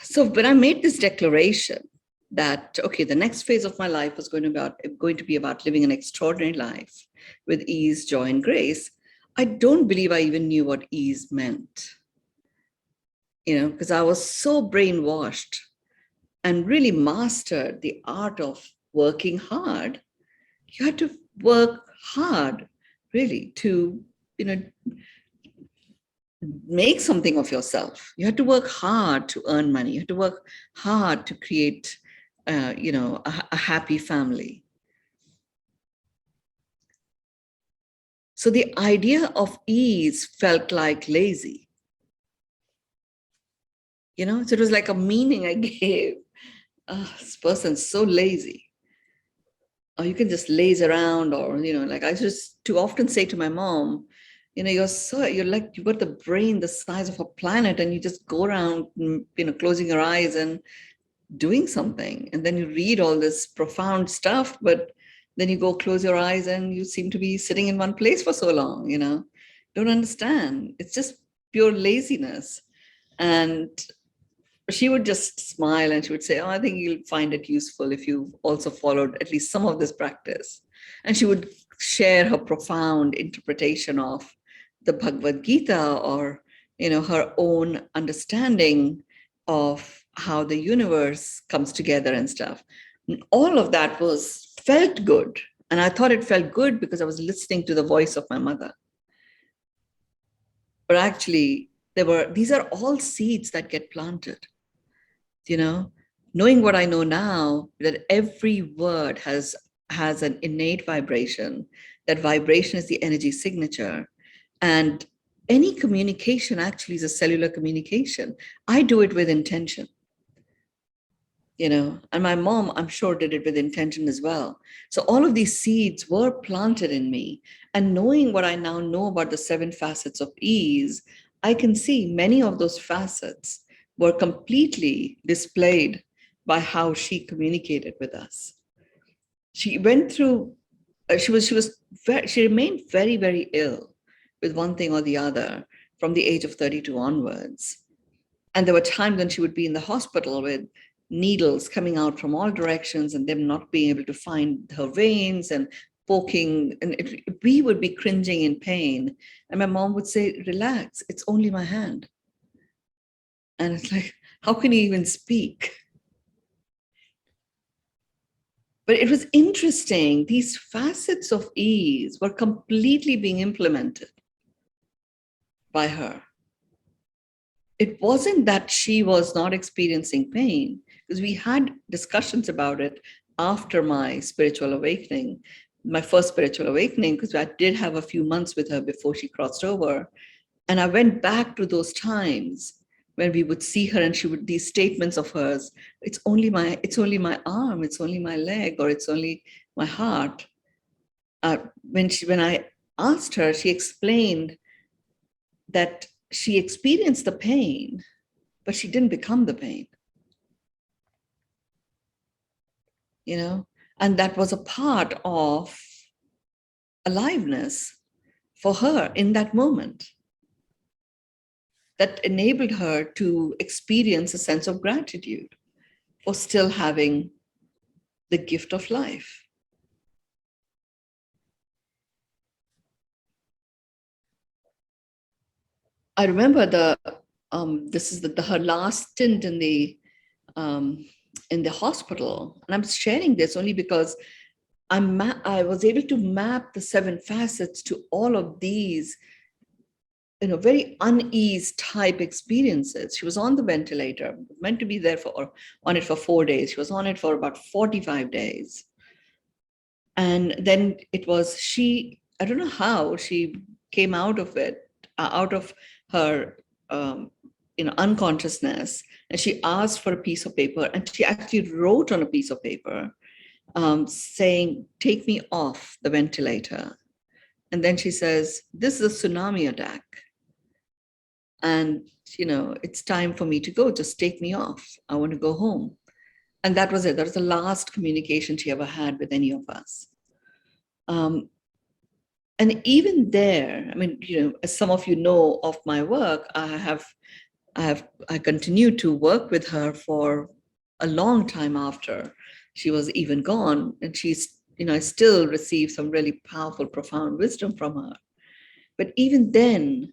So when I made this declaration that, okay, the next phase of my life was going to be about living an extraordinary life with ease, joy, and grace, I don't believe I even knew what ease meant, because I was so brainwashed and really mastered the art of working hard. You had to work hard, really, to, make something of yourself. You had to work hard to earn money. You had to work hard to create, a happy family. So the idea of ease felt like lazy. So it was like a meaning I gave. Oh, this person's so lazy. Or you can just laze around, or, like I just too often say to my mom, you're like, you've got the brain the size of a planet, and you just go around, closing your eyes and doing something. And then you read all this profound stuff, but then you go close your eyes and you seem to be sitting in one place for so long, don't understand. It's just pure laziness. And she would just smile and she would say, oh, I think you'll find it useful if you also followed at least some of this practice. And she would share her profound interpretation of the Bhagavad Gita, or, her own understanding of how the universe comes together and stuff. And all of that felt good. And I thought it felt good because I was listening to the voice of my mother. But actually, these are all seeds that get planted. Knowing what I know now, that every word has an innate vibration. That vibration is the energy signature. And any communication actually is a cellular communication. I do it with intention. And my mom, I'm sure, did it with intention as well. So all of these seeds were planted in me. And knowing what I now know about the 7 facets of ease, I can see many of those facets were completely displayed by how she communicated with us. She went through, she remained very, very ill with one thing or the other from the age of 32 onwards. And there were times when she would be in the hospital with needles coming out from all directions and them not being able to find her veins and poking. And we would be cringing in pain. And my mom would say, relax, it's only my hand. And it's like, how can you even speak? But it was interesting. These facets of ease were completely being implemented by her. It wasn't that she was not experiencing pain, because we had discussions about it after my spiritual awakening, my first spiritual awakening, because I did have a few months with her before she crossed over. And I went back to those times when we would see her and she would, these statements of hers, it's only my arm, it's only my leg, or it's only my heart. When I asked her, she explained that she experienced the pain, but she didn't become the pain. And that was a part of aliveness for her in that moment, that enabled her to experience a sense of gratitude for still having the gift of life. I remember this is her last stint in the hospital, and I'm sharing this only because I was able to map the 7 facets to all of these, very unease type experiences. She was on the ventilator, meant to be there on it for 4 days. She was on it for about 45 days. And then it was I don't know how she came out of it, out of her, unconsciousness. And she asked for a piece of paper, and she actually wrote on a piece of paper, saying, take me off the ventilator. And then she says, this is a tsunami attack. And, it's time for me to go. Just take me off. I want to go home. And that was it. That was the last communication she ever had with any of us. And even there, as some of you know of my work, I have I continued to work with her for a long time after she was even gone. And she's, I still receive some really powerful, profound wisdom from her. But even then,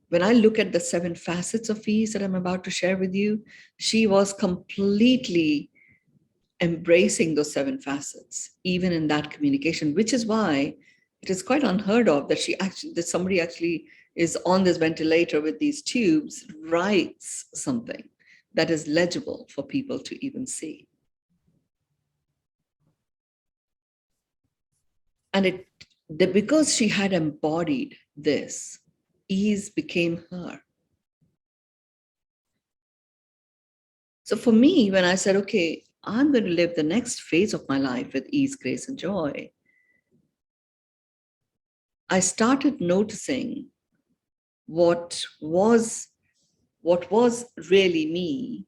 when I look at the 7 facets of ease that I'm about to share with you, she was completely embracing those 7 facets, even in that communication, which is why it is quite unheard of that somebody actually is on this ventilator with these tubes, writes something that is legible for people to even see. And because she had embodied this, ease became her. So for me, when I said, okay, I'm going to live the next phase of my life with ease, grace, and joy, I started noticing what was really me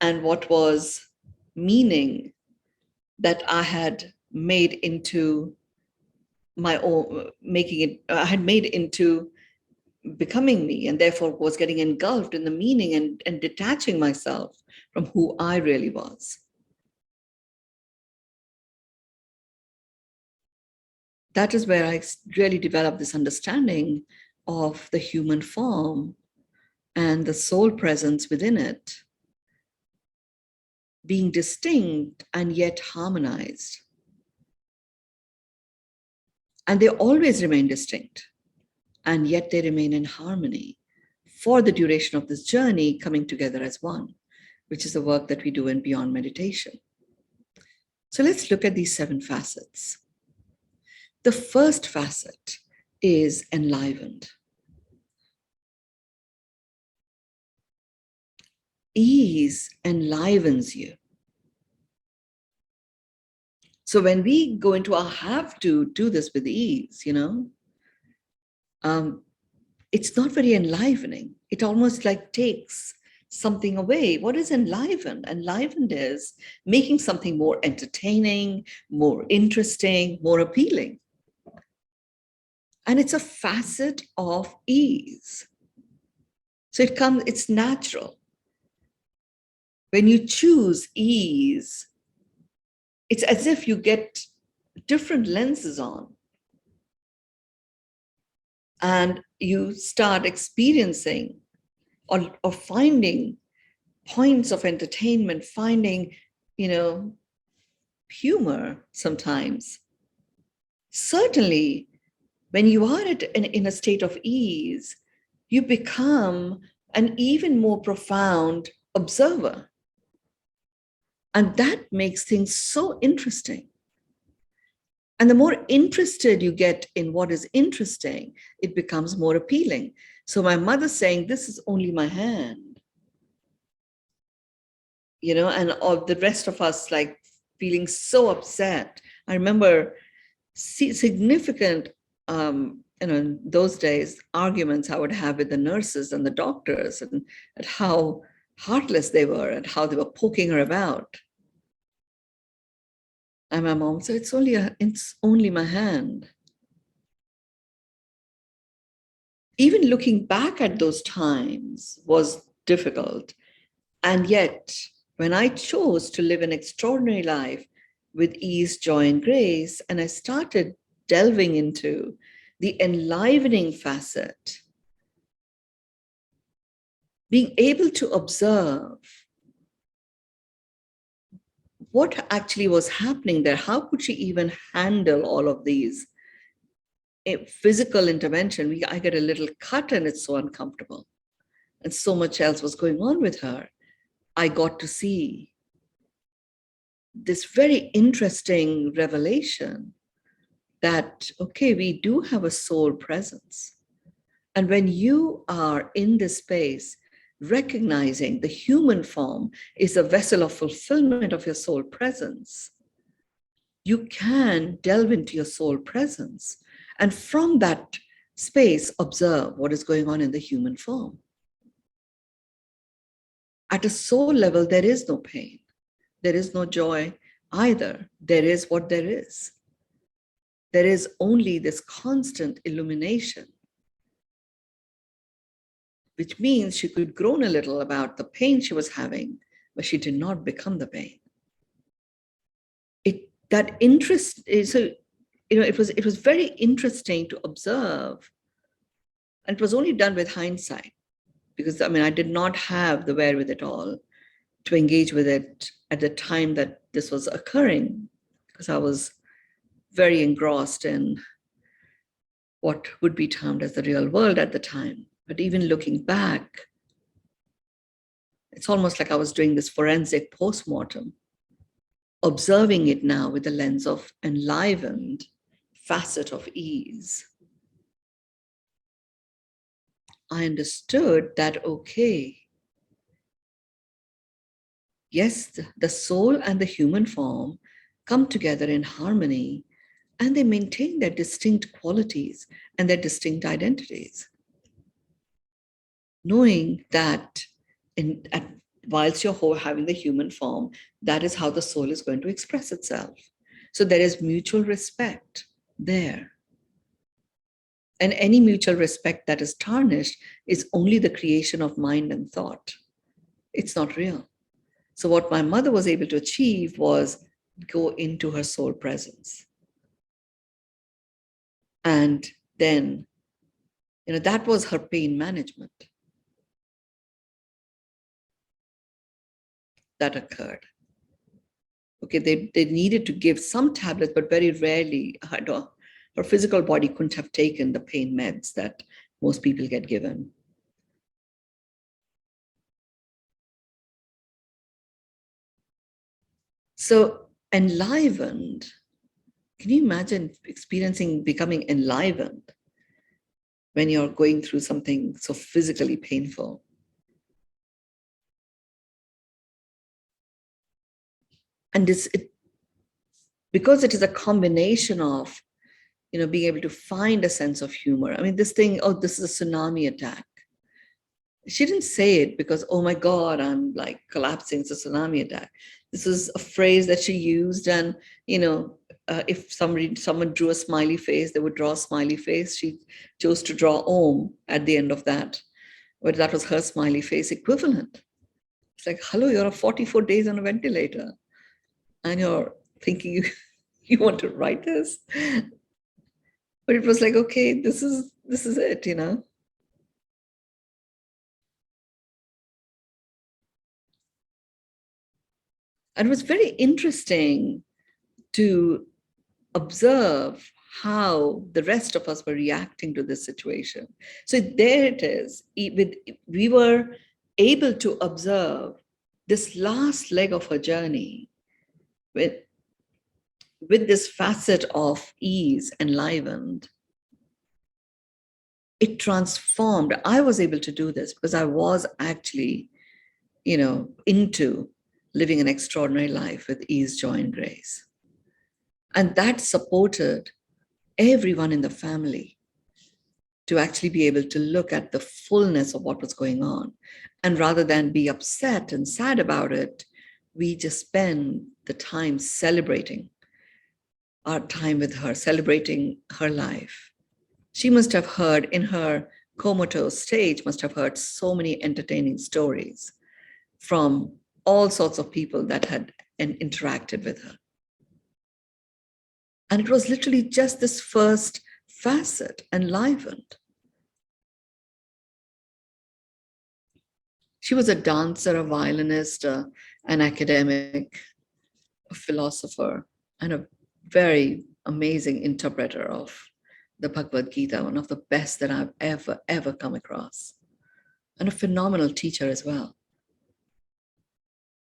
and what was meaning that I had made into my own, I had made into becoming me, and therefore was getting engulfed in the meaning and detaching myself from who I really was. That is where I really developed this understanding of the human form and the soul presence within it being distinct and yet harmonized. And they always remain distinct, and yet they remain in harmony for the duration of this journey, coming together as one, which is the work that we do in Beyond Meditation. So let's look at these 7 facets. The first facet is enlivened. Ease enlivens you. So when we go into our have to do this with ease, it's not very enlivening. It almost like takes something away. What is enlivened? Enlivened is making something more entertaining, more interesting, more appealing. And it's a facet of ease. So it's natural. When you choose ease, it's as if you get different lenses on and you start experiencing or finding points of entertainment, finding, humor sometimes. Certainly, when you are in a state of ease, you become an even more profound observer. And that makes things so interesting. And the more interested you get in what is interesting, it becomes more appealing. So my mother saying, this is only my hand, and all the rest of us like feeling so upset. I remember significant, in those days, arguments I would have with the nurses and the doctors and at how heartless they were and how they were poking her about. And my mom said, it's only my hand. Even looking back at those times was difficult. And yet, when I chose to live an extraordinary life with ease, joy, and grace, and I started delving into the enlivening facet, being able to observe what actually was happening there, how could she even handle all of these physical intervention? I get a little cut and it's so uncomfortable. And so much else was going on with her. I got to see this very interesting revelation that, okay, we do have a soul presence. And when you are in this space, recognizing the human form is a vessel of fulfillment of your soul presence, you can delve into your soul presence. And from that space, observe what is going on in the human form. At a soul level, there is no pain. There is no joy either. There is what there is. There is only this constant illumination. which means she could groan a little about the pain she was having, but she did not become the pain. That interest is so, it was very interesting to observe. And it was only done with hindsight, because I did not have the wherewithal to engage with it at the time that this was occurring, because I was very engrossed in what would be termed as the real world at the time. But even looking back, it's almost like I was doing this forensic postmortem, observing it now with the lens of enlivened facet of ease. I understood that, okay, yes, the soul and the human form come together in harmony, and they maintain their distinct qualities and their distinct identities. Knowing that whilst you're having the human form, that is how the soul is going to express itself. So there is mutual respect there. And any mutual respect that is tarnished is only the creation of mind and thought. It's not real. So what my mother was able to achieve was go into her soul presence. And then, that was her pain management that occurred. Okay, they needed to give some tablets, but very rarely her physical body couldn't have taken the pain meds that most people get given. So enlivened, can you imagine becoming enlivened when you're going through something so physically painful? And because it is a combination of, being able to find a sense of humor. This thing, this is a tsunami attack. She didn't say it because, oh my God, I'm like collapsing, it's a tsunami attack. This is a phrase that she used, and, if someone drew a smiley face, they would draw a smiley face. She chose to draw Om at the end of that, but that was her smiley face equivalent. It's like, hello, you're 44 days on a ventilator, and you're thinking you want to write this. But it was like, okay, this is it, And it was very interesting to observe how the rest of us were reacting to this situation. So there it is. We were able to observe this last leg of her journey with this facet of ease enlivened. It transformed. I was able to do this because I was actually, into living an extraordinary life with ease, joy, and grace. And that supported everyone in the family to actually be able to look at the fullness of what was going on. And rather than be upset and sad about it, we just spend the time celebrating our time with her, celebrating her life. She must have heard, in her comatose stage, must have heard so many entertaining stories from all sorts of people that had interacted with her. And it was literally just this first facet, enlivened. She was a dancer, a violinist, an academic, a philosopher, and a very amazing interpreter of the Bhagavad Gita, one of the best that I've ever come across, and a phenomenal teacher as well.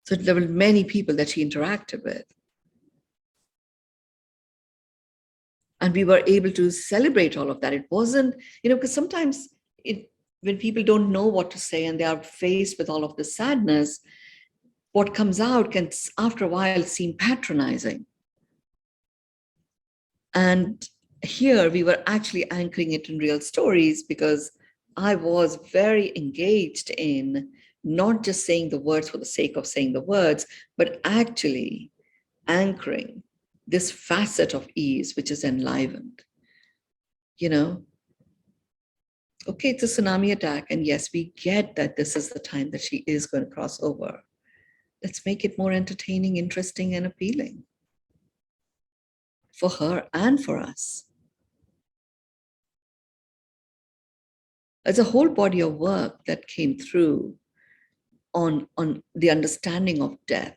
So there were many people that she interacted with. And we were able to celebrate all of that. It wasn't, because sometimes when people don't know what to say and they are faced with all of the sadness, what comes out can, after a while, seem patronizing. And here we were actually anchoring it in real stories, because I was very engaged in not just saying the words for the sake of saying the words, but actually anchoring this facet of ease, which is enlivened. okay, it's a tsunami attack. And yes, we get that this is the time that she is going to cross over. Let's make it more entertaining, interesting, and appealing for her and for us. There's a whole body of work that came through on the understanding of death.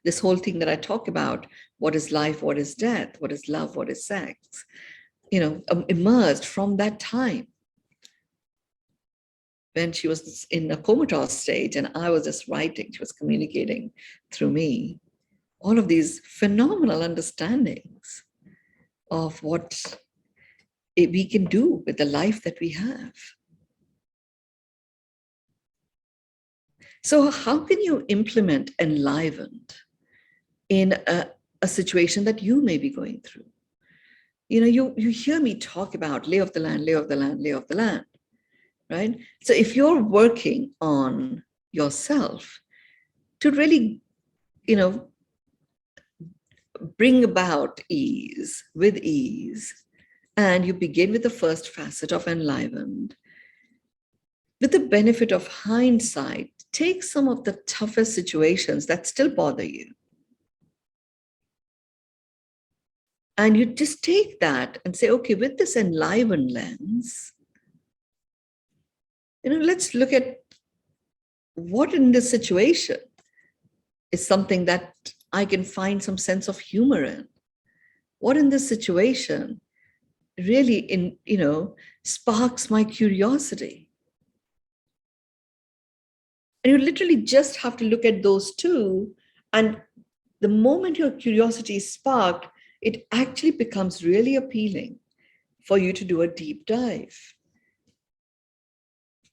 This whole thing that I talk about, what is life, what is death, what is love, what is sex, emerged from that time when she was in a comatose state and I was just writing, she was communicating through me. All of these phenomenal understandings of what we can do with the life that we have. So how can you implement enlivened in a situation that you may be going through? You hear me talk about lay of the land, lay of the land, lay of the land, right? So if you're working on yourself to really, bring about ease with ease, and you begin with the first facet of enlivened, with the benefit of hindsight, take some of the toughest situations that still bother you. And you just take that and say, okay, with this enlivened lens, let's look at what in this situation is something that I can find some sense of humor in. What in this situation really sparks my curiosity. And you literally just have to look at those two. And the moment your curiosity is sparked, it actually becomes really appealing for you to do a deep dive.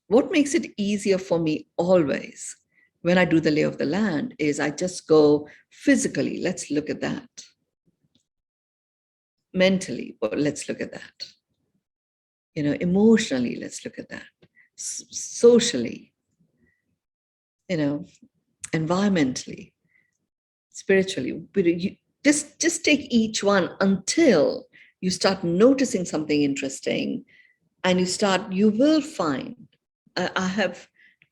What makes it easier for me always when I do the lay of the land is I just go physically, let's look at that. Mentally, well, let's look at that. Emotionally, let's look at that. Socially, environmentally, spiritually. But you just take each one until you start noticing something interesting, and you will find, I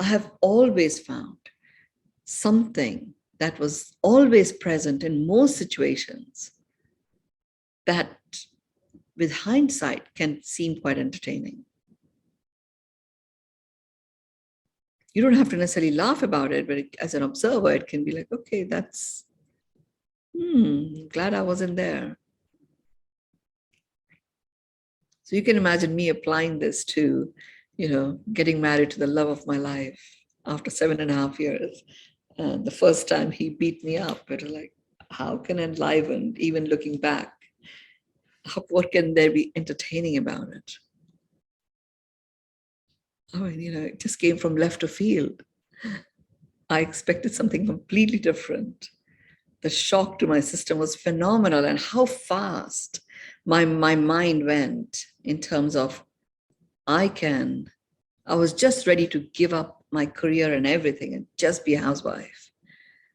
have always found something that was always present in most situations that with hindsight can seem quite entertaining. You don't have to necessarily laugh about it, but as an observer, it can be like, okay, that's, glad I wasn't there. So you can imagine me applying this to, getting married to the love of my life after 7.5 years. And the first time he beat me up, it was like, how can enlivened, even looking back, what can there be entertaining about it? I mean, it just came from left of field. I expected something completely different. The shock to my system was phenomenal, and how fast my mind went in terms of I was just ready to give up my career and everything and just be a housewife.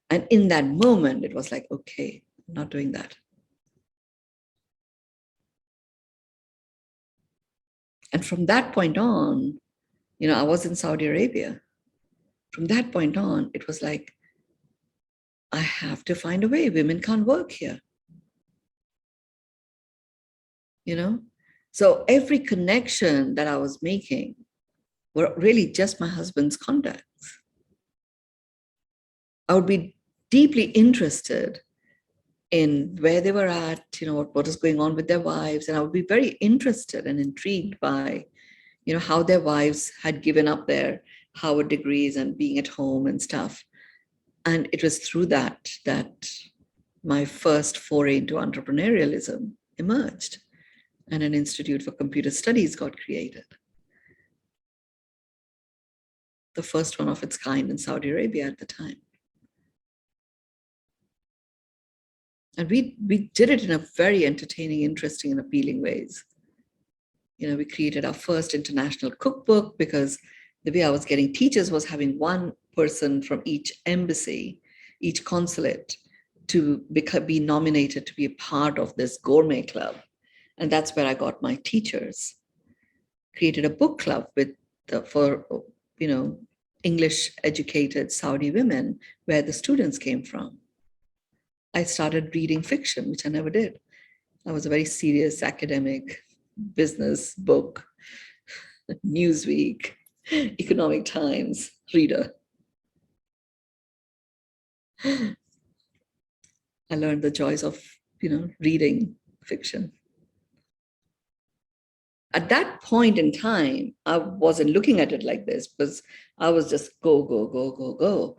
And in that moment, it was like, okay, I'm not doing that. And from that point on, I was in Saudi Arabia. From that point on, it was like, I have to find a way. Women can't work here. So every connection that I was making were really just my husband's contacts. I would be deeply interested in where they were at, what was going on with their wives. And I would be very interested and intrigued by, how their wives had given up their Harvard degrees and being at home and stuff. And it was through that my first foray into entrepreneurialism emerged, and an Institute for Computer Studies got created. The first one of its kind in Saudi Arabia at the time. And we did it in a very entertaining, interesting, and appealing ways. We created our first international cookbook because the way I was getting teachers was having one person from each embassy, each consulate, to be nominated to be a part of this gourmet club. And that's where I got my teachers. created a book club for English educated Saudi women, where the students came from. I started reading fiction, which I never did. I was a very serious academic business book, Newsweek, Economic Times reader. I learned the joys of, reading fiction. At that point in time, I wasn't looking at it like this because I was just go, go, go, go, go.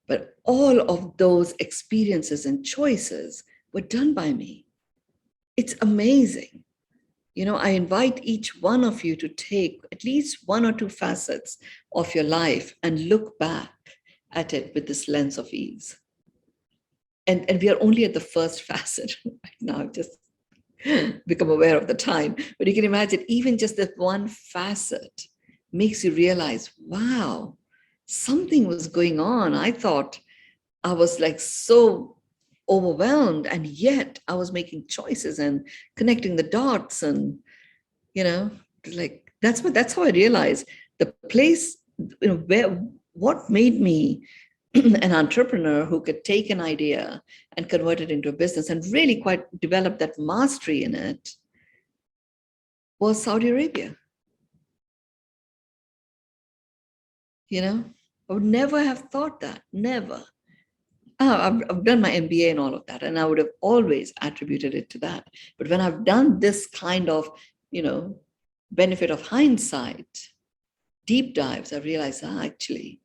But all of those experiences and choices were done by me. It's amazing. I invite each one of you to take at least one or two facets of your life and look back at it with this lens of ease. And we are only at the first facet right now, just become aware of the time. But you can imagine even just that one facet makes you realize, wow, something was going on. I thought I was like so overwhelmed, and yet I was making choices and connecting the dots, and like that's how I realized the place, what made me an entrepreneur who could take an idea and convert it into a business and really quite develop that mastery in it was Saudi Arabia. I would never have thought that, never. I've done my MBA and all of that, and I would have always attributed it to that. But when I've done this kind of, benefit of hindsight, deep dives, I realized, actually,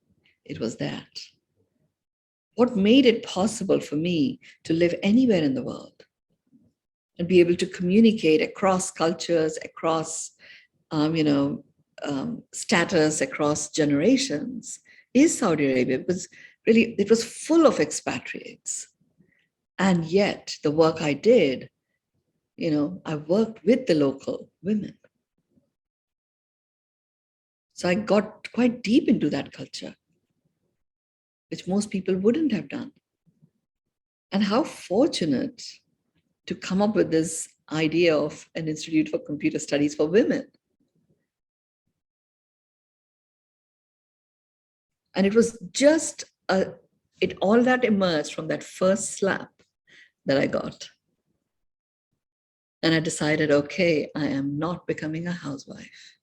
it was that. What made it possible for me to live anywhere in the world and be able to communicate across cultures, across, status, across generations is Saudi Arabia. It was full of expatriates. And yet the work I did, I worked with the local women. So I got quite deep into that culture, which most people wouldn't have done. And how fortunate to come up with this idea of an Institute for Computer Studies for Women. And it was just all that emerged from that first slap that I got. And I decided, okay, I am not becoming a housewife.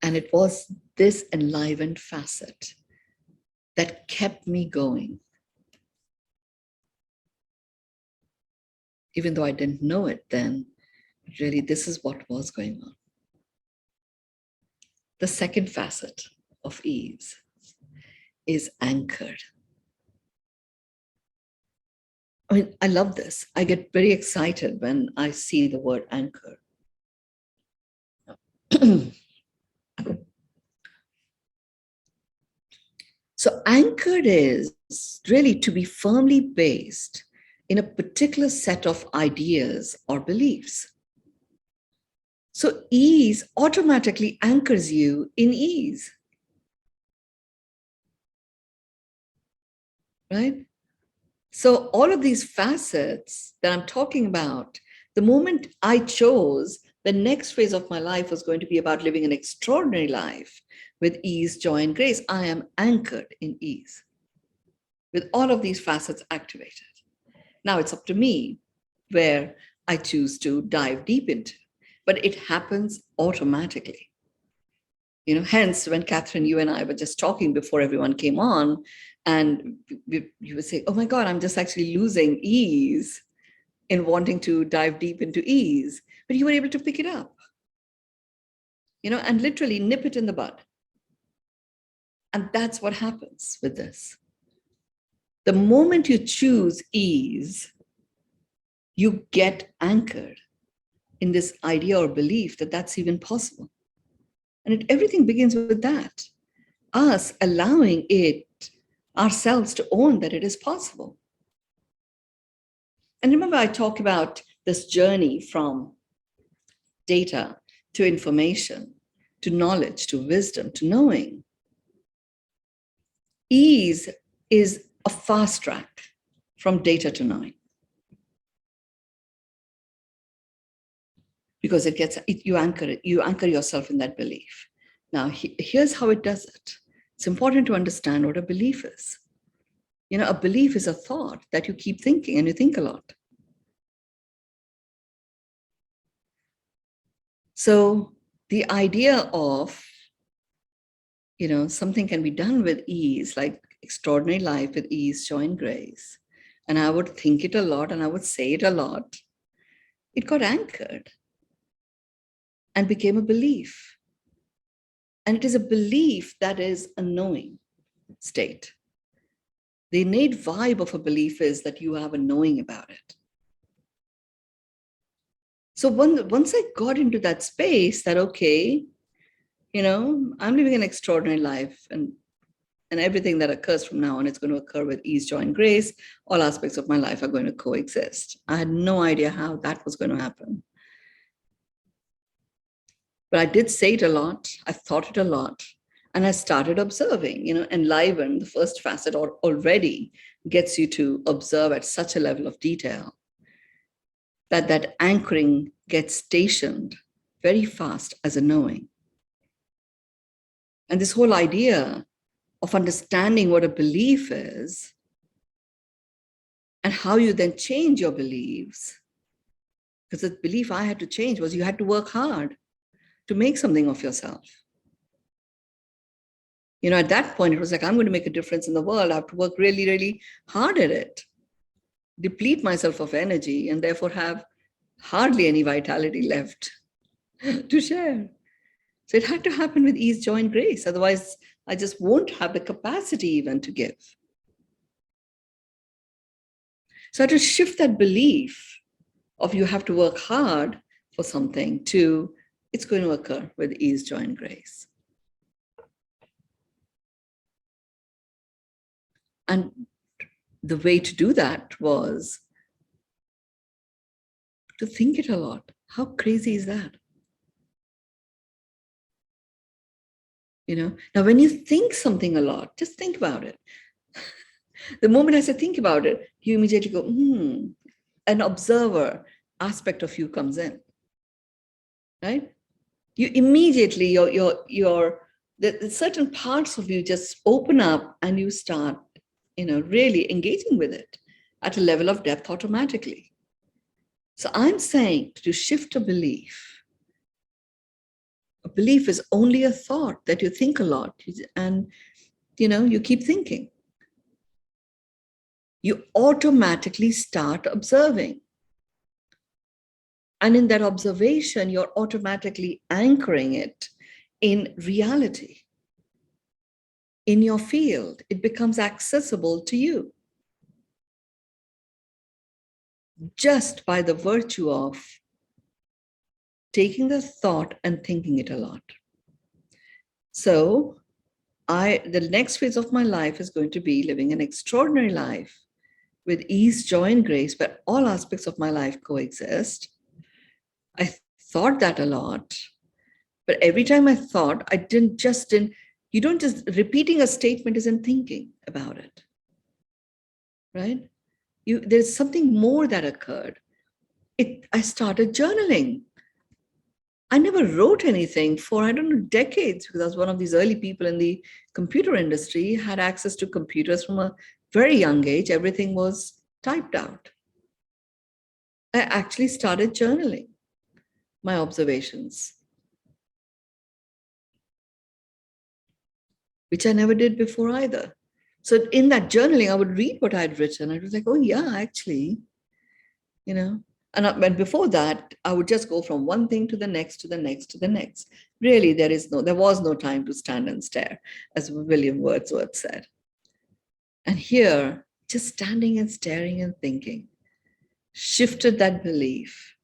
And it was this enlivened facet that kept me going. Even though I didn't know it then, really, this is what was going on. The second facet of ease is anchored. I mean, I love this. I get very excited when I see the word anchor. So anchored is really to be firmly based in a particular set of ideas or beliefs. So ease automatically anchors you in ease, right? So all of these facets that I'm talking about, the moment I chose the next phase of my life was going to be about living an extraordinary life with ease, joy, and grace, I am anchored in ease with all of these facets activated. Now it's up to me where I choose to dive deep into, but it happens automatically. Hence, when Catherine, you and I were just talking before everyone came on, and you would say, oh my God, I'm just actually losing ease in wanting to dive deep into ease. But you were able to pick it up, and literally nip it in the bud. And that's what happens with this. The moment you choose ease, you get anchored in this idea or belief that that's even possible. And everything begins with that, us allowing ourselves to own that it is possible. And remember, I talked about this journey from data to information, to knowledge, to wisdom, to knowing. Ease is a fast track. from data to knowing. Because you anchor yourself in that belief. Now, here's how it does it. It's important to understand what a belief is. A belief is a thought that you keep thinking, and you think a lot. So the idea of, something can be done with ease, like extraordinary life with ease, joy, and grace. And I would think it a lot, and I would say it a lot. It got anchored and became a belief. And it is a belief that is a knowing state. The innate vibe of a belief is that you have a knowing about it. So once I got into that space that, okay, I'm living an extraordinary life, and everything that occurs from now on, it's going to occur with ease, joy, and grace. All aspects of my life are going to coexist. I had no idea how that was going to happen. But I did say it a lot. I thought it a lot. And I started observing, enliven, the first facet already gets you to observe at such a level of detail that anchoring gets stationed very fast as a knowing. And this whole idea of understanding what a belief is and how you then change your beliefs, because the belief I had to change was you had to work hard to make something of yourself. At that point, it was like, I'm going to make a difference in the world. I have to work really, really hard at it, deplete myself of energy, and therefore have hardly any vitality left to share. So it had to happen with ease, joy, and grace. Otherwise, I just won't have the capacity even to give. So I had to shift that belief of you have to work hard for something to it's going to occur with ease, joy, and grace. And the way to do that was to think it a lot. How crazy is that? Now when you think something a lot, just think about it. The moment I said think about it, you immediately go, an observer aspect of you comes in, right? You immediately, the certain parts of you just open up and you start, really engaging with it at a level of depth automatically. So I'm saying to shift a belief. A belief is only a thought that you think a lot and, you keep thinking. You automatically start observing. And in that observation, you're automatically anchoring it in reality. In your field, it becomes accessible to you. Just by the virtue of taking the thought and thinking it a lot. So the next phase of my life is going to be living an extraordinary life with ease, joy, and grace, where all aspects of my life coexist. I thought that a lot, but every time I thought, you don't just, repeating a statement isn't thinking about it, right? There's something more that occurred. I started journaling. I never wrote anything for, I don't know, decades, because I was one of these early people in the computer industry, had access to computers from a very young age. Everything was typed out. I actually started journaling my observations, which I never did before either. So in that journaling, I would read what I'd written. I was like, oh yeah, actually, And before that, I would just go from one thing to the next, to the next, to the next. Really, there was no time to stand and stare, as William Wordsworth said. And here, just standing and staring and thinking, shifted that belief.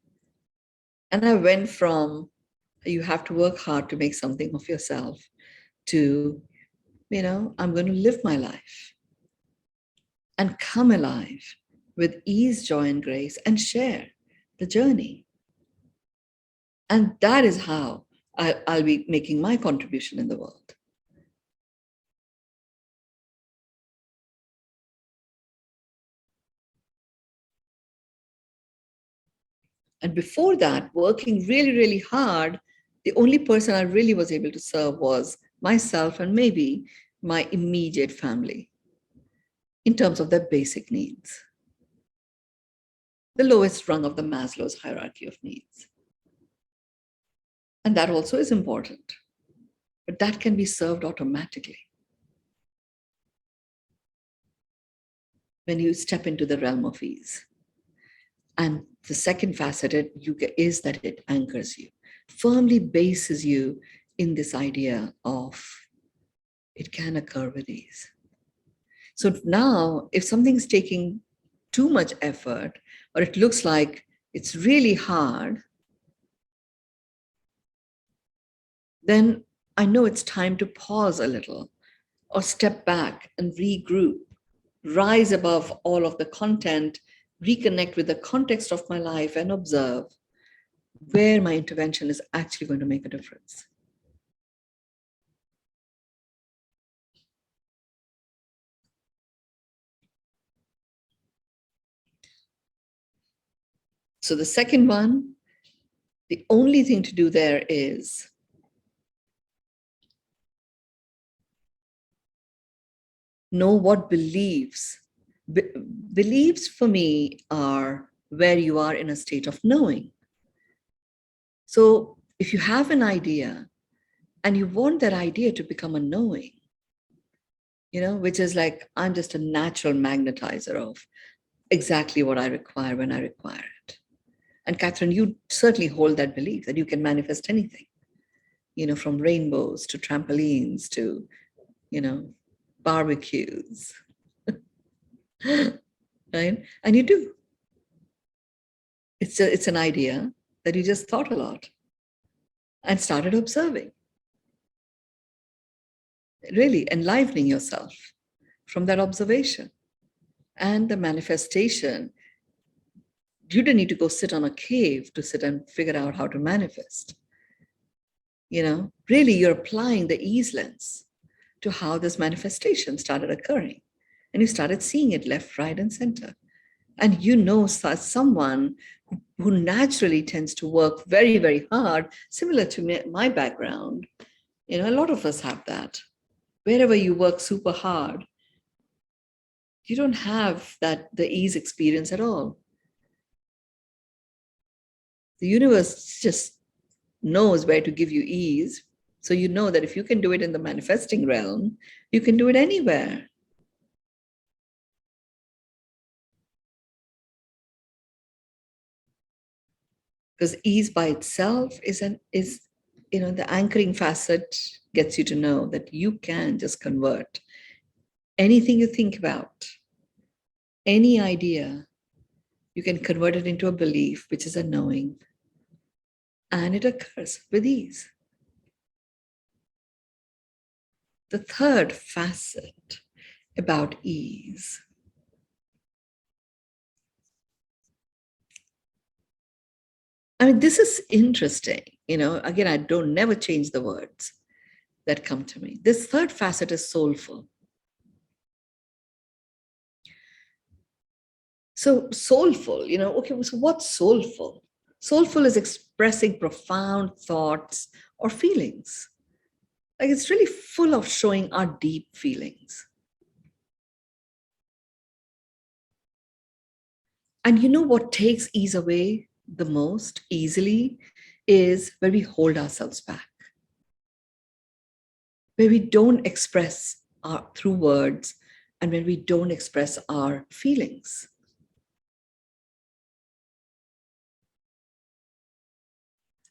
And I went from, you have to work hard to make something of yourself, to, I'm going to live my life and come alive with ease, joy, and grace, and share the journey. And that is how I'll be making my contribution in the world. And before that, working really, really hard, the only person I really was able to serve was myself and maybe my immediate family in terms of their basic needs. The lowest rung of the Maslow's hierarchy of needs. And that also is important, but that can be served automatically when you step into the realm of ease. And the second facet is that it anchors you, firmly bases you in this idea of it can occur with ease. So now, if something's taking too much effort, or it looks like it's really hard, then I know it's time to pause a little or step back and regroup, rise above all of the content, reconnect with the context of my life and observe where my intervention is actually going to make a difference. So the second one, the only thing to do there is know what beliefs. Beliefs for me are where you are in a state of knowing. So if you have an idea and you want that idea to become a knowing, which is like, I'm just a natural magnetizer of exactly what I require when I require it. And Catherine, you certainly hold that belief that you can manifest anything, from rainbows to trampolines to, barbecues, right? And you do. It's an idea that you just thought a lot and started observing, really enlivening yourself from that observation. And the manifestation, you didn't need to go sit on a cave to sit and figure out how to manifest. Really you're applying the ease lens to how this manifestation started occurring. And you started seeing it left, right, and center. And someone who naturally tends to work very, very hard, similar to my background. A lot of us have that. Wherever you work super hard, you don't have the ease experience at all. The universe just knows where to give you ease. So you know that if you can do it in the manifesting realm, you can do it anywhere. Because ease by itself is the anchoring facet gets you to know that you can just convert anything you think about, any idea, you can convert it into a belief, which is a knowing, and it occurs with ease. The third facet about ease this is interesting. Again, I don't never change the words that come to me. This third facet is soulful. So soulful, okay, so what's soulful? Soulful is expressing profound thoughts or feelings. Like it's really full of showing our deep feelings. And what takes ease away the most easily is where we hold ourselves back, where we don't express through words, and when we don't express our feelings.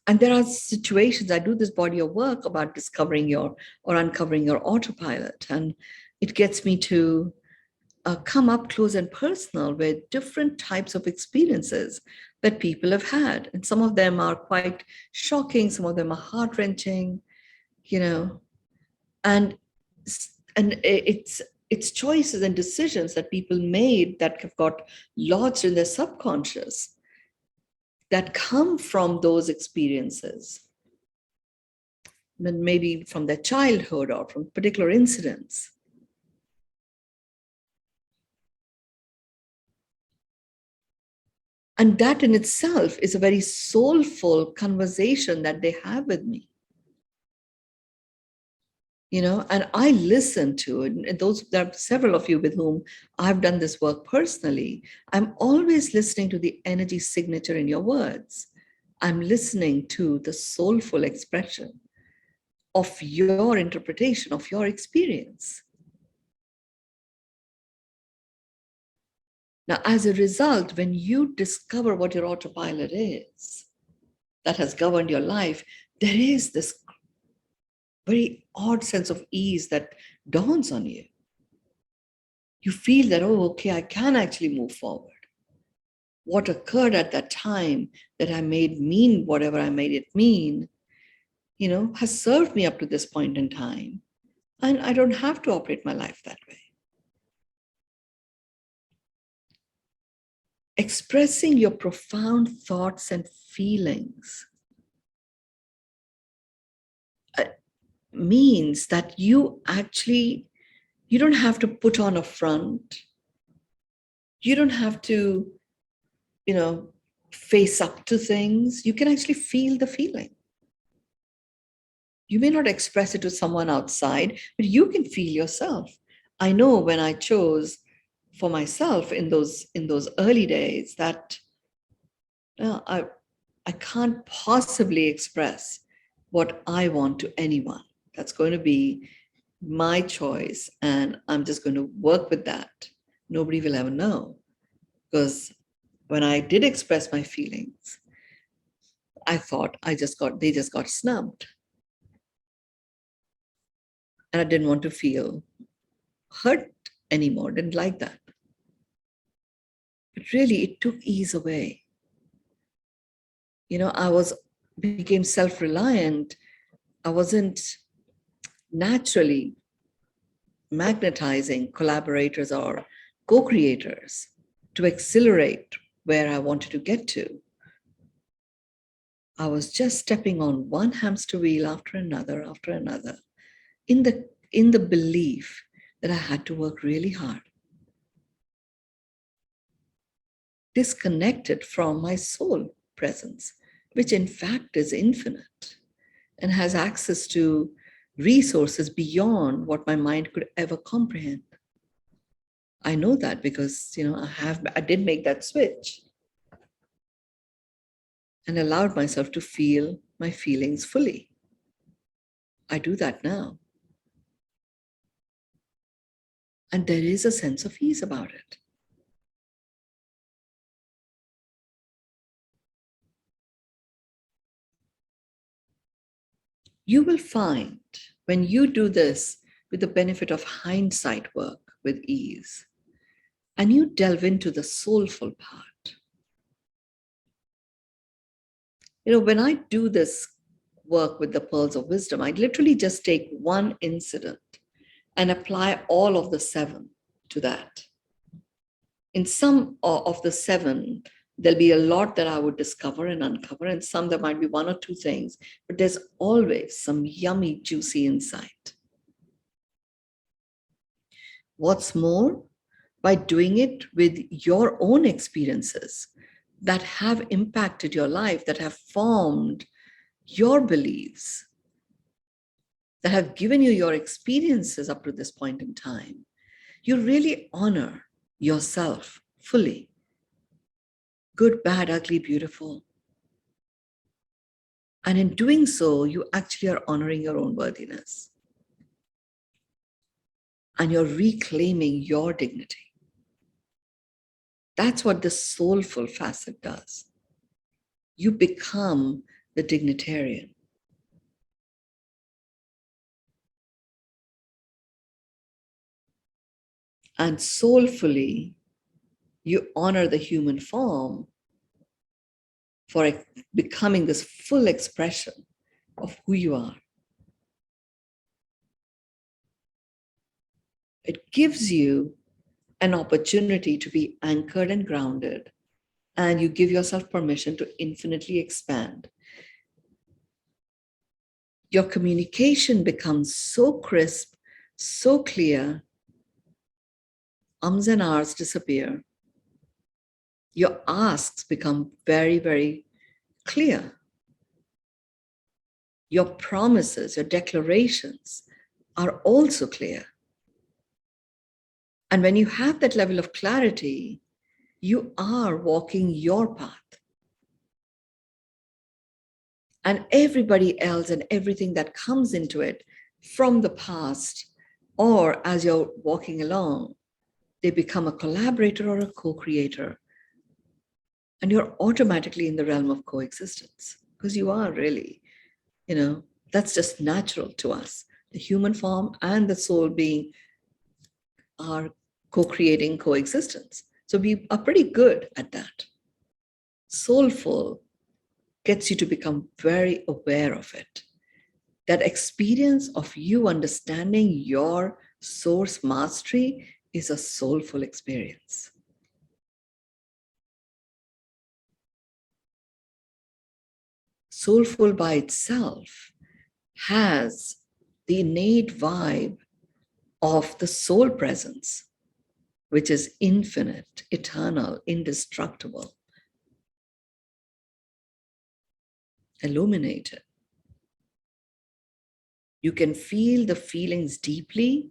And there are situations, I do this body of work about discovering or uncovering your autopilot, and it gets me to come up close and personal with different types of experiences that people have had. And some of them are quite shocking, some of them are heart-wrenching, and it's choices and decisions that people made that have got lodged in their subconscious that come from those experiences, maybe from their childhood or from particular incidents. And that in itself is a very soulful conversation that they have with me. And I listen to it. And there are several of you with whom I've done this work personally. I'm always listening to the energy signature in your words. I'm listening to the soulful expression of your interpretation of your experience. Now, as a result, when you discover what your autopilot is that has governed your life, there is this very odd sense of ease that dawns on you. You feel that, oh, okay, I can actually move forward. What occurred at that time that I made mean whatever I made it mean, has served me up to this point in time. And I don't have to operate my life that way. Expressing your profound thoughts and feelings means that you don't have to put on a front. You don't have to, face up to things. You can actually feel the feeling. You may not express it to someone outside, but you can feel yourself. I know when I chose for myself in those early days that I can't possibly express what I want to anyone. That's going to be my choice, and I'm just going to work with that. Nobody will ever know. Because when I did express my feelings, I thought they just got snubbed. And I didn't want to feel hurt anymore, didn't like that. But really, it took ease away. I became self-reliant. I wasn't naturally magnetizing collaborators or co-creators to accelerate where I wanted to get to. I was just stepping on one hamster wheel after another, in the belief that I had to work really hard. Disconnected from my soul presence, which in fact is infinite and has access to resources beyond what my mind could ever comprehend. I know that because, I did make that switch and allowed myself to feel my feelings fully. I do that now. And there is a sense of ease about it. You will find when you do this with the benefit of hindsight work with ease, and you delve into the soulful part. When I do this work with the Pearls of Wisdom, I literally just take one incident and apply all of the 7 to that. In some of the 7, there'll be a lot that I would discover and uncover, and some there might be 1 or 2 things, but there's always some yummy, juicy insight. What's more, by doing it with your own experiences that have impacted your life, that have formed your beliefs, that have given you your experiences up to this point in time, you really honor yourself fully. Good, bad, ugly, beautiful. And in doing so, you actually are honoring your own worthiness. And you're reclaiming your dignity. That's what the soulful facet does. You become the dignitarian. And soulfully, you honor the human form for becoming this full expression of who you are. It gives you an opportunity to be anchored and grounded, and you give yourself permission to infinitely expand. Your communication becomes so crisp, so clear, ums and ahs disappear, Your asks become very, very clear. Your promises, your declarations are also clear. And when you have that level of clarity, you are walking your path. And everybody else and everything that comes into it from the past, or as you're walking along, they become a collaborator or a co-creator. And you're automatically in the realm of coexistence, because you are really, that's just natural to us. The human form and the soul being are co-creating coexistence. So we are pretty good at that. Soulful gets you to become very aware of it. That experience of you understanding your source mastery is a soulful experience. Soulful by itself has the innate vibe of the soul presence, which is infinite, eternal, indestructible, illuminated. You can feel the feelings deeply,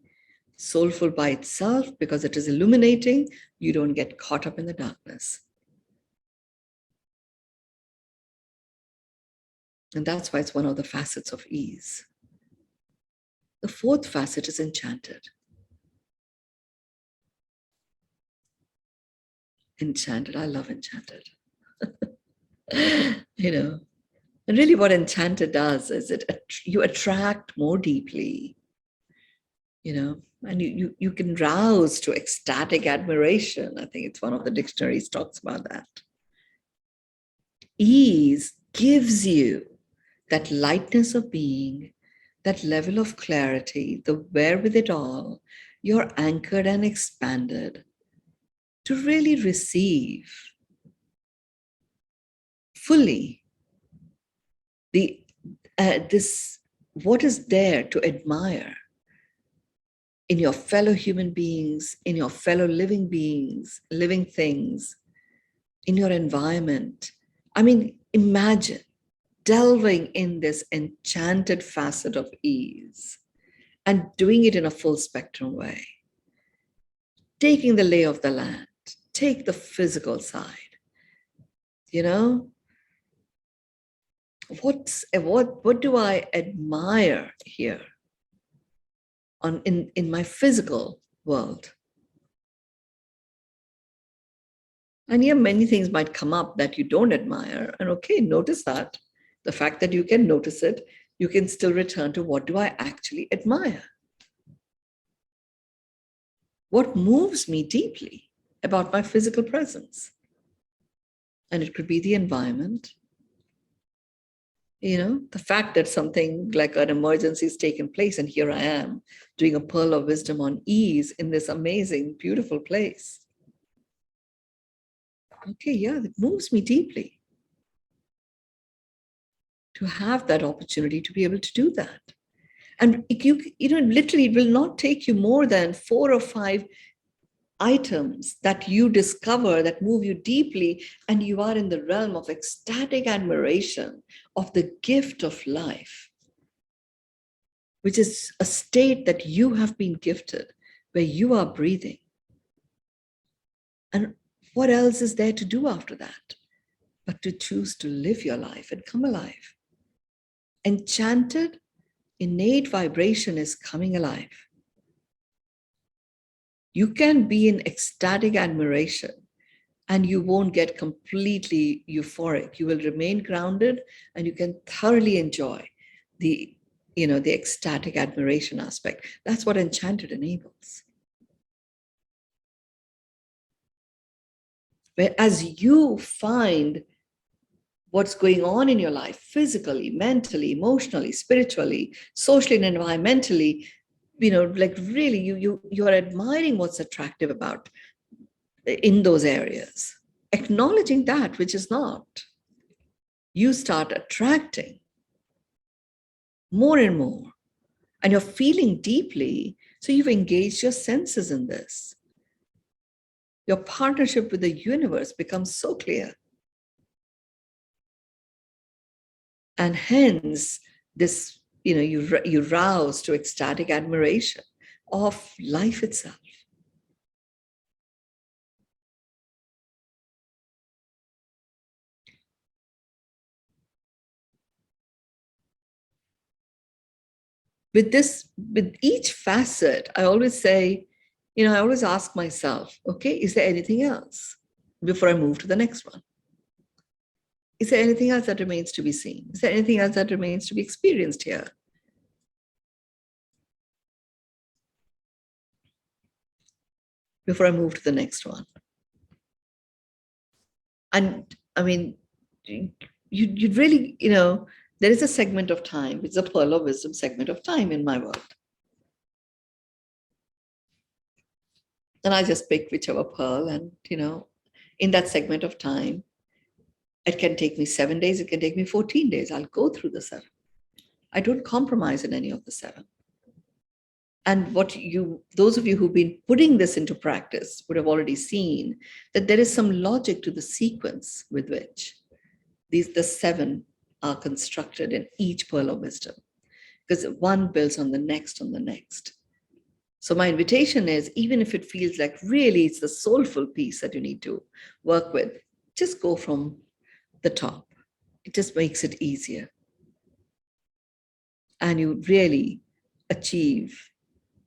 soulful by itself, because it is illuminating. You don't get caught up in the darkness. And that's why it's one of the facets of ease. The fourth facet is enchanted. Enchanted, I love enchanted. And really what enchanted does is you attract more deeply, and you can rouse to ecstatic admiration. I think it's one of the dictionaries talks about that. Ease gives you that lightness of being, that level of clarity, the wherewithal, you're anchored and expanded to really receive fully what is there to admire in your fellow human beings, in your fellow living beings, living things, in your environment. I mean, imagine delving in this enchanted facet of ease and doing it in a full spectrum way. Taking the lay of the land, take the physical side. What do I admire here in my physical world? And yeah, many things might come up that you don't admire. And okay, notice that. The fact that you can notice it, you can still return to what do I actually admire? What moves me deeply about my physical presence? And it could be the environment. The fact that something like an emergency has taken place, and here I am doing a Pearl of Wisdom on ease in this amazing, beautiful place. Okay, yeah, it moves me deeply to have that opportunity to be able to do that. And literally, it will not take you more than 4 or 5 items that you discover that move you deeply, and you are in the realm of ecstatic admiration of the gift of life, which is a state that you have been gifted, where you are breathing. And what else is there to do after that but to choose to live your life and come alive? Enchanted, innate vibration is coming alive. You can be in ecstatic admiration and you won't get completely euphoric. You will remain grounded and you can thoroughly enjoy the ecstatic admiration aspect. That's what enchanted enables. Where as you find what's going on in your life, physically, mentally, emotionally, spiritually, socially, and environmentally, really you're admiring what's attractive about in those areas, acknowledging that which is not. You start attracting more and more, and you're feeling deeply. So you've engaged your senses in this. Your partnership with the universe becomes so clear. And hence, this, you rouse to ecstatic admiration of life itself. With each facet, I always say, I always ask myself, okay, is there anything else before I move to the next one? Is there anything else that remains to be seen? Is there anything else that remains to be experienced here? Before I move to the next one. And I mean, you'd really, there is a segment of time, it's a Pearl of Wisdom segment of time in my world. And I just pick whichever pearl, and, in that segment of time, it can take me 7 days, it can take me 14 days. I'll go through the 7. I don't compromise in any of the 7. And those of you who've been putting this into practice would have already seen that there is some logic to the sequence with which the 7 are constructed in each pearl of wisdom, because one builds on the next, on the next. So my invitation is, even if it feels like really it's the soulful piece that you need to work with, just go from the top. It just makes it easier. And you really achieve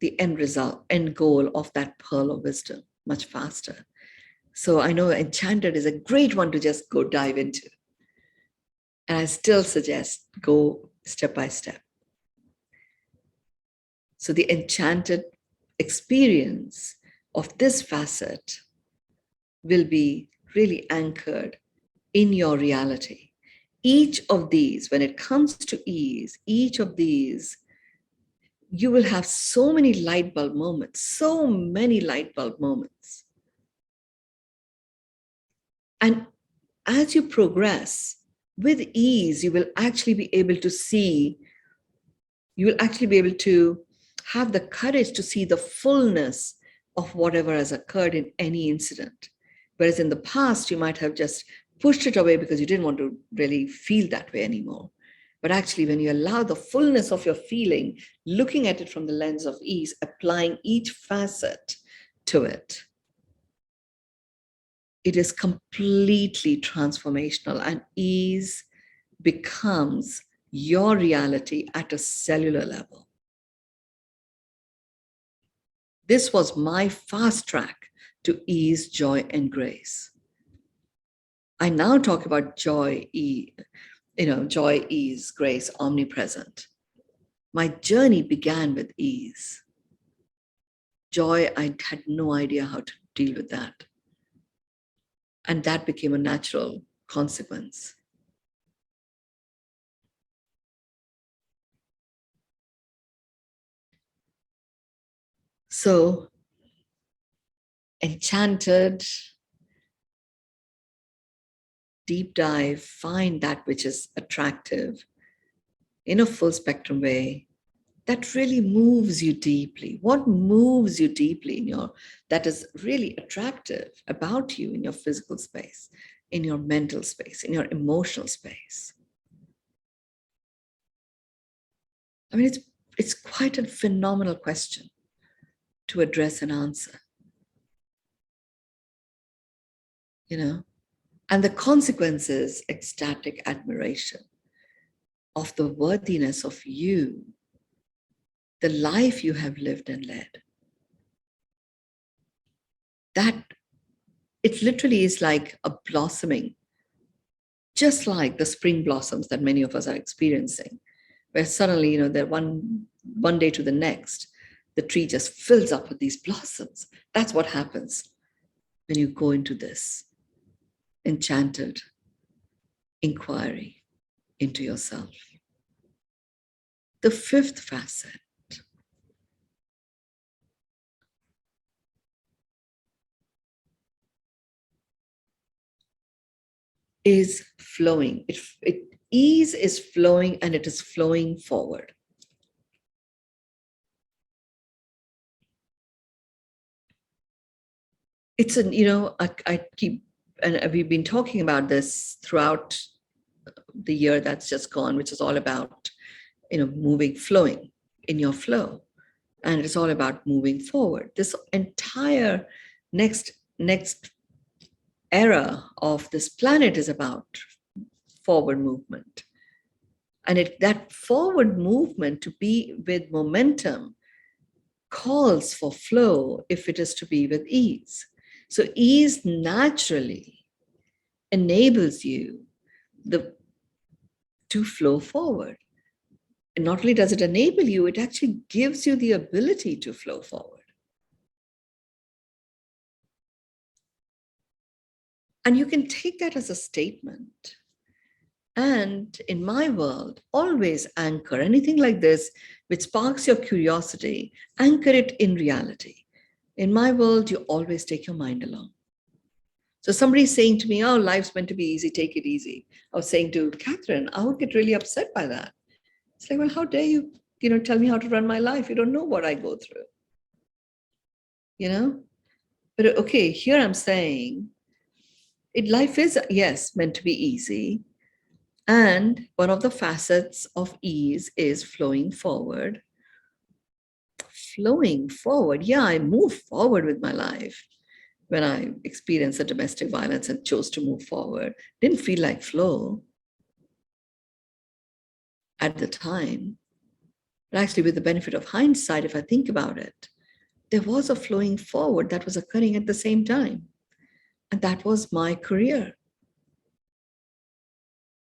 the end result, end goal of that pearl of wisdom much faster. So I know Enchanted is a great one to just go dive into. And I still suggest go step by step. So the Enchanted experience of this facet will be really anchored in your reality. Each of these, when it comes to ease, each of these, you will have so many light bulb moments, so many light bulb moments. And as you progress with ease, you will actually be able to see, you will actually be able to have the courage to see the fullness of whatever has occurred in any incident. Whereas in the past, you might have just pushed it away because you didn't want to really feel that way anymore. But actually, when you allow the fullness of your feeling, looking at it from the lens of ease, applying each facet to it, it is completely transformational, and ease becomes your reality at a cellular level. This was my fast track to ease, joy, and grace. I now talk about joy, joy, ease, grace, omnipresent. My journey began with ease. Joy, I had no idea how to deal with that. And that became a natural consequence. So, Enchanted, deep dive, find that which is attractive in a full spectrum way that really moves you deeply. What moves you deeply that is really attractive about you in your physical space, in your mental space, in your emotional space? I mean, it's quite a phenomenal question to address and answer. And the consequence is ecstatic admiration of the worthiness of you, the life you have lived and led. That it literally is like a blossoming, just like the spring blossoms that many of us are experiencing, where suddenly, that one day to the next, the tree just fills up with these blossoms. That's what happens when you go into this enchanted inquiry into yourself. The 5th facet is flowing. Ease is flowing, and it is flowing forward. it's an, I keep, and we've been talking about this throughout the year that's just gone, which is all about, moving, flowing in your flow. And it's all about moving forward. This entire next era of this planet is about forward movement. And that forward movement, to be with momentum, calls for flow if it is to be with ease. So ease naturally enables you to flow forward. And not only does it enable you, it actually gives you the ability to flow forward. And you can take that as a statement. And in my world, always anchor anything like this, which sparks your curiosity, anchor it in reality. In my world, you always take your mind along. So somebody's saying to me, oh, life's meant to be easy, take it easy. I was saying to Catherine, I would get really upset by that. It's like, well, how dare you, tell me how to run my life? You don't know what I go through, But okay, here I'm saying, life is, yes, meant to be easy. And one of the facets of ease is flowing forward. Flowing forward. Yeah, I move forward with my life. When I experienced the domestic violence and chose to move forward, didn't feel like flow at the time. But actually, with the benefit of hindsight, if I think about it, there was a flowing forward that was occurring at the same time. And that was my career.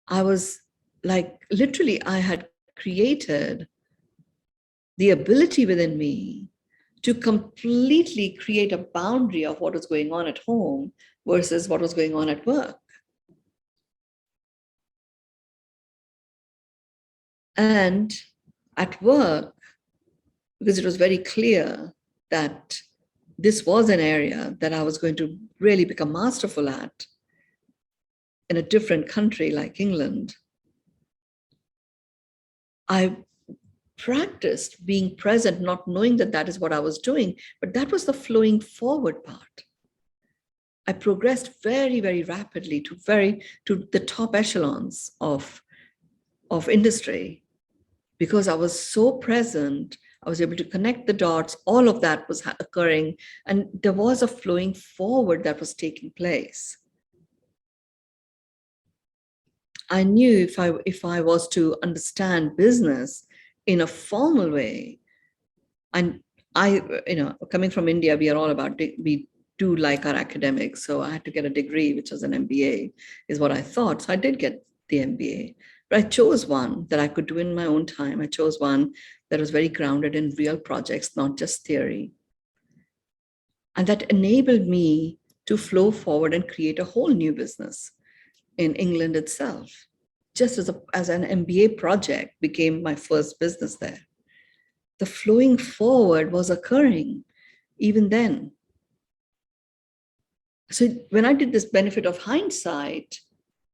I was like, literally, I had created the ability within me to completely create a boundary of what was going on at home versus what was going on at work. And at work, because it was very clear that this was an area that I was going to really become masterful at in a different country like England, I practiced being present, not knowing that that is what I was doing, but that was the flowing forward part. I progressed very, very rapidly to the top echelons of industry because I was so present. I was able to connect the dots. All of that was occurring, and there was a flowing forward that was taking place. I knew if I was to understand business in a formal way, and I, coming from India, we are all about, we do like our academics. So I had to get a degree, which was an MBA, is what I thought. So I did get the MBA, but I chose one that I could do in my own time. I chose one that was very grounded in real projects, not just theory. And that enabled me to flow forward and create a whole new business in England itself. Just as an MBA project became my first business there. The flowing forward was occurring even then. So when I did this benefit of hindsight,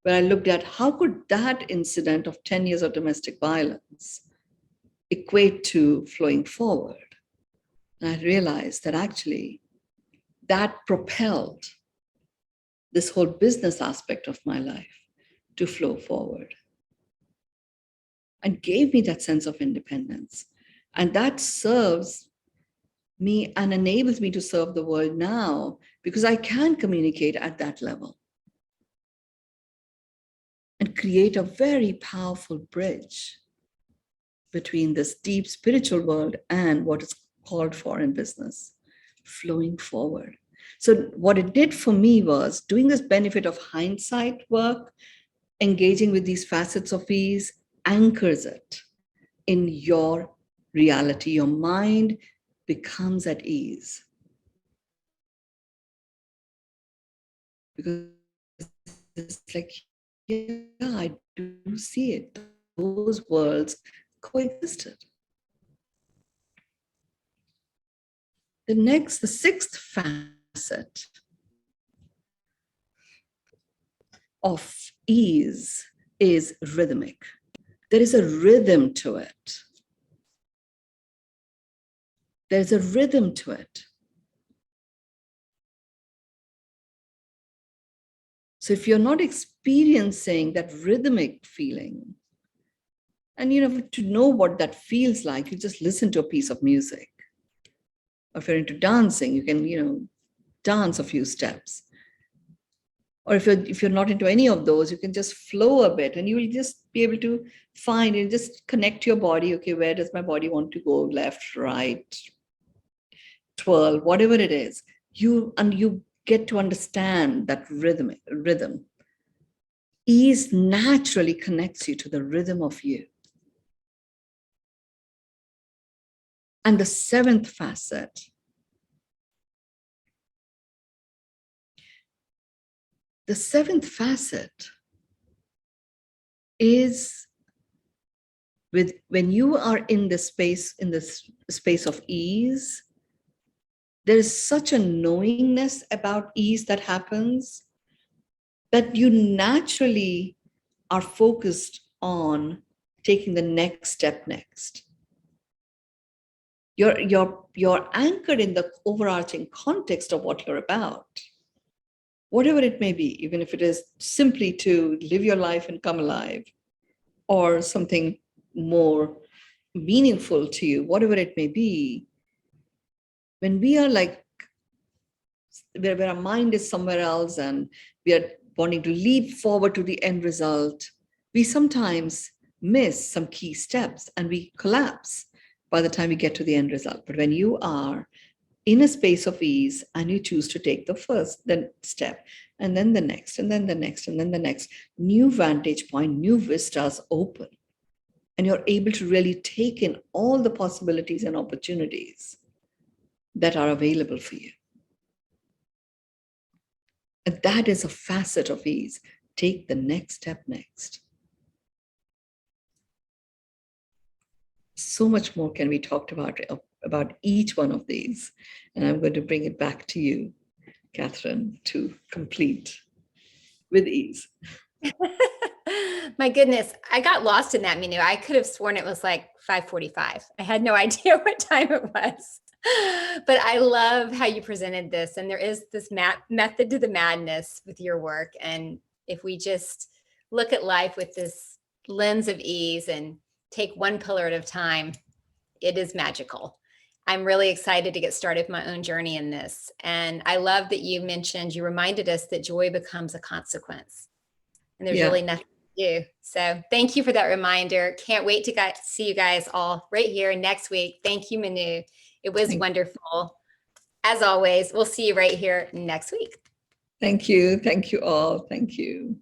when I looked at how could that incident of 10 years of domestic violence equate to flowing forward, and I realized that actually that propelled this whole business aspect of my life to flow forward and gave me that sense of independence. And that serves me and enables me to serve the world now because I can communicate at that level and create a very powerful bridge between this deep spiritual world and what is called for in business, flowing forward. So what it did for me was doing this benefit of hindsight work, engaging with these facets of ease, anchors it in your reality. Your mind becomes at ease. Because it's like, yeah, I do see it. Those worlds coexisted. The sixth facet of ease is rhythmic. There is a rhythm to it. There's a rhythm to it. So if you're not experiencing that rhythmic feeling, and to know what that feels like, you just listen to a piece of music. Or if you're into dancing, you can, dance a few steps. Or if you're not into any of those, you can just flow a bit, and you will just be able to find and just connect your body. Okay, where does my body want to go? Left, right, twirl, whatever it is. You get to understand that rhythm. Ease naturally connects you to the rhythm of you. And the seventh facet, is when you are in this space of ease, there is such a knowingness about ease that happens that you naturally are focused on taking the next step next. You're anchored in the overarching context of what you're about, whatever it may be, even if it is simply to live your life and come alive, or something more meaningful to you, whatever it may be. When we are like, where our mind is somewhere else and we are wanting to leap forward to the end result, we sometimes miss some key steps and we collapse by the time we get to the end result. But when you are in a space of ease and you choose to take the first step, and then the next, and then the next, and then the next, new vantage point, new vistas open. And you're able to really take in all the possibilities and opportunities that are available for you. And that is a facet of ease. Take the next step next. So much more can be talked about each one of these. And I'm going to bring it back to you, Catherine, to complete with ease. My goodness, I got lost in that Mynoo. I could have sworn it was like 5:45. I had no idea what time it was. But I love how you presented this. And there is this method to the madness with your work. And if we just look at life with this lens of ease and take one pillar at a time, it is magical. I'm really excited to get started with my own journey in this. And I love that you reminded us that joy becomes a consequence. And there's really nothing to do. So thank you for that reminder. Can't wait to see you guys all right here next week. Thank you, Mynoo. It was wonderful. As always, we'll see you right here next week. Thank you. Thank you all. Thank you.